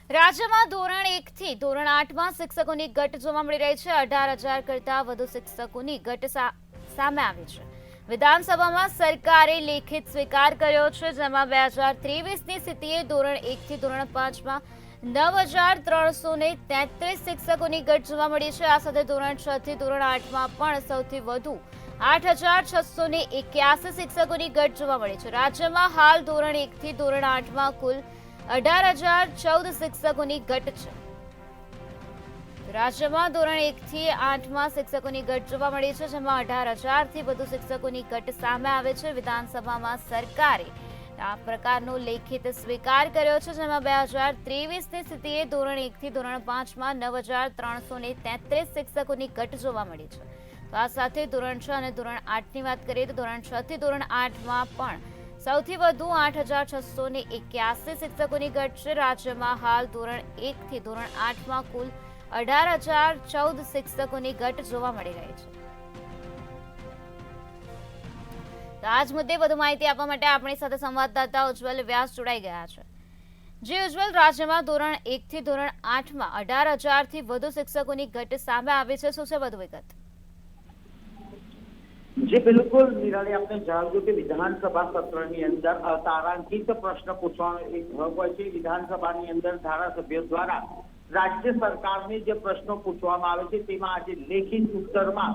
રાજ્યમાં ધોરણ 1 થી ધોરણ 8માં શિક્ષકોની ઘટ જોવા મળી રહી છે। 18,000 કરતા વધુ શિક્ષકોની ઘટ સામે આવી છે। વિધાનસભામાં સરકારે લેખિત સ્વીકાર કર્યો છે, જેમાં 2023ની સ્થિતિએ ધોરણ 1 થી ધોરણ 5માં 9,333 શિક્ષકોની ઘટ જોવા મળી છે। આ સાથે ધોરણ 6 થી ધોરણ 8માં પણ સૌથી વધુ 8,681 શિક્ષકોની ઘટ જોવા મળી છે। રાજ્યમાં હાલ ધોરણ 1 થી ધોરણ 8માં કુલ 18,014 શિક્ષકોની ઘટ છે। રાજ્યમાં ધોરણ 1 થી 8માં શિક્ષકોની ઘટ જોવા મળી છે, જેમાં 18,000થી વધુ શિક્ષકોની ઘટ સામે આવે છે। વિધાનસભામાં સરકારે આ પ્રકારનો લેખિત સ્વીકાર કર્યો છે, જેમાં 2023ની સ્થિતિએ ધોરણ 1 થી ધોરણ 5માં 9,333 શિક્ષકોની ઘટ જોવા મળી છે। તો આ સાથે ધોરણ 6 અને ધોરણ 8ની વાત કરીએ તો ધોરણ 6 થી ધોરણ 8માં પણ સૌથી વધુ 8,681 શિક્ષકોની ઘટ છે। રાજ્યમાં હાલ ધોરણ 1 થી ધોરણ 8માં કુલ 18,014 શિક્ષકોની ઘટ જોવા મળી રહી છે। તો આ જ મુદ્દે વધુ માહિતી આપવા માટે આપણી સાથે સંવાદદાતા ઉજ્જવલ વ્યાસ જોડાઈ ગયા છે। જે ઉજ્જવલ, રાજ્યમાં ધોરણ 1 થી ધોરણ 8માં 18,000થી વધુ શિક્ષકોની ઘટ સામે આવી છે, શું છે વધુ વિગત? जी बिल्कुल निराली, आपने जણાવ્યું કે વિધાનસભા સત્રની અંદર તારાંકિત પ્રશ્ન પૂછવાનો એક ભાગ હોય છે। વિધાનસભાની અંદર ધારાસભ્યો દ્વારા રાજ્ય સરકારને જે પ્રશ્નો પૂછવામાં આવે છે તેમાં આજે લેખિત ઉત્તરમાં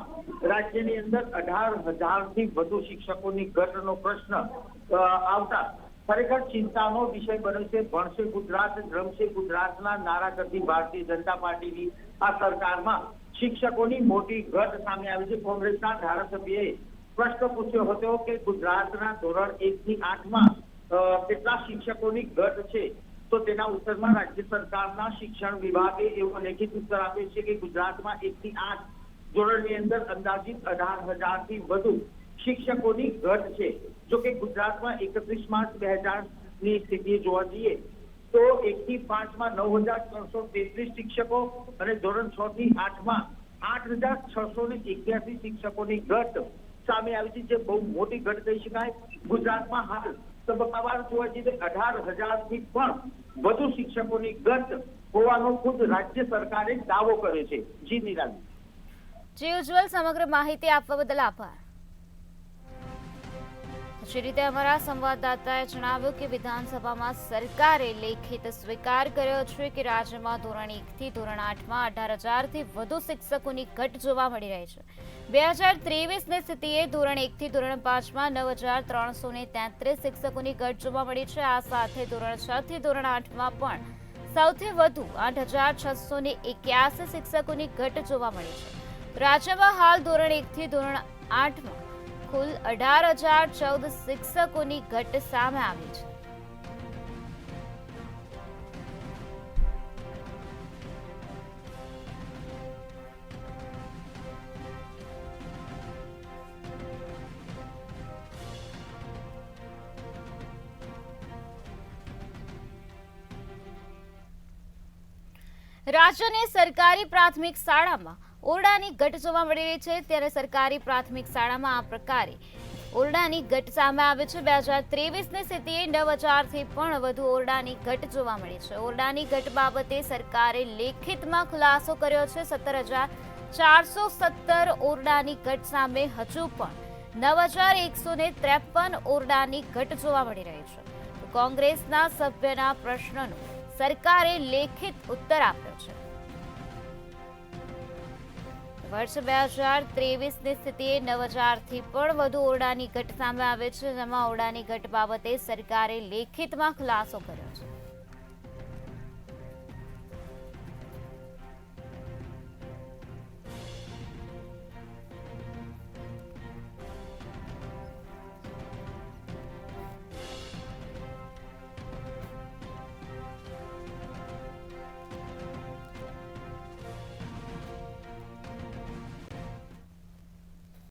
રાજ્યની અંદર 18,000થી વધુ શિક્ષકોની ઘટનો પ્રશ્ન આવતા ખરેખર ચિંતાનો વિષય બન્યો છે। ભણશે ગુજરાત, રમશે ગુજરાતના નારા કરતી ભારતીય જનતા પાર્ટીની આ સરકારમાં શિક્ષકોની મોટી ઘટ સામે આવી છે। કોંગ્રેસના ધારાસભ્યએ પ્રશ્ન પૂછ્યો હતો કે ગુજરાતના ધોરણ 1 થી 8માં કેટલા શિક્ષકોની ઘટ છે, તો તેના ઉત્તરમાં રાજ્ય સરકારના શિક્ષણ વિભાગે એવો લેખિત ઉત્તર આપ્યો છે કે ગુજરાતમાં 1 થી 8 ધોરણની અંદર અંદાજિત 18,000થી વધુ શિક્ષકોની ઘટ છે। જો કે ગુજરાતમાં 31 માર્ચ 2000ની સ્થિતિ જોવા જઈએ તો 1 થી 5માં 9,333 શિક્ષકો અને ધોરણ 6 થી 8માં 8,681 શિક્ષકોની ઘટ સામે આવી છે, જે બહુ મોટી ઘટ કહી શકાય। ગુજરાતમાં હાલ તબક્કાવાર જોવા જઈએ તો 18,000થી પણ વધુ શિક્ષકોની ઘટ હોવાનો ખુદ રાજ્ય સરકારે દાવો કર્યો છે। જી નિરાલી। જી ઉજ્જવલ, સમગ્ર માહિતી આપવા બદલ આભાર। જે રીતે અમારા સંવાદદાતાએ જણાવ્યું કે વિધાનસભામાં સરકારે લેખિત સ્વીકાર કર્યો છે કે રાજ્યમાં ધોરણ 1 થી ધોરણ 8માં 18,000થી વધુ શિક્ષકોની ઘટ જોવા મળી રહી છે। 2023ની સ્થિતિએ ધોરણ 1 થી ધોરણ 5માં 9,333 શિક્ષકોની ઘટ જોવા મળી છે। આ સાથે ધોરણ 6 થી ધોરણ 8માં પણ સૌથી વધુ 8,681 શિક્ષકોની ઘટ જોવા મળી છે। રાજ્યમાં હાલ ધોરણ 1 થી ધોરણ 8માં કુલ 18,014 શિક્ષકોની ઘટ સામે આવી છે। રાજ્યની સરકારી પ્રાથમિક શાળામાં ઓરડાની ઘટ જોવા મળી રહી છે, ત્યારે સરકારી પ્રાથમિક શાળામાં આ પ્રકારે ઓરડાની ઘટ સામે આવે છે। 2023ની સ્થિતિએ 9,000થી પણ વધુ ઓરડાની ઘટ જોવા મળી છે। ઓરડાની ઘટ બાબતે સરકારે લેખિતમાં ખુલાસો કર્યો છે। 17,417 ઓરડાની ઘટ સામે હજુ પણ 9,153 ઓરડાની ઘટ જોવા મળી રહી છે। કોંગ્રેસના સભ્યના પ્રશ્નનો સરકારે લેખિત ઉત્તર આપ્યો છે। વર્ષ 2023ની સ્થિતિએ 9,000થી પણ વધુ ઓરડાની ઘટ સામે આવે છે, જેમાં ઓરડાની ઘટ બાબતે સરકારે લેખિતમાં ખુલાસો કર્યો છે।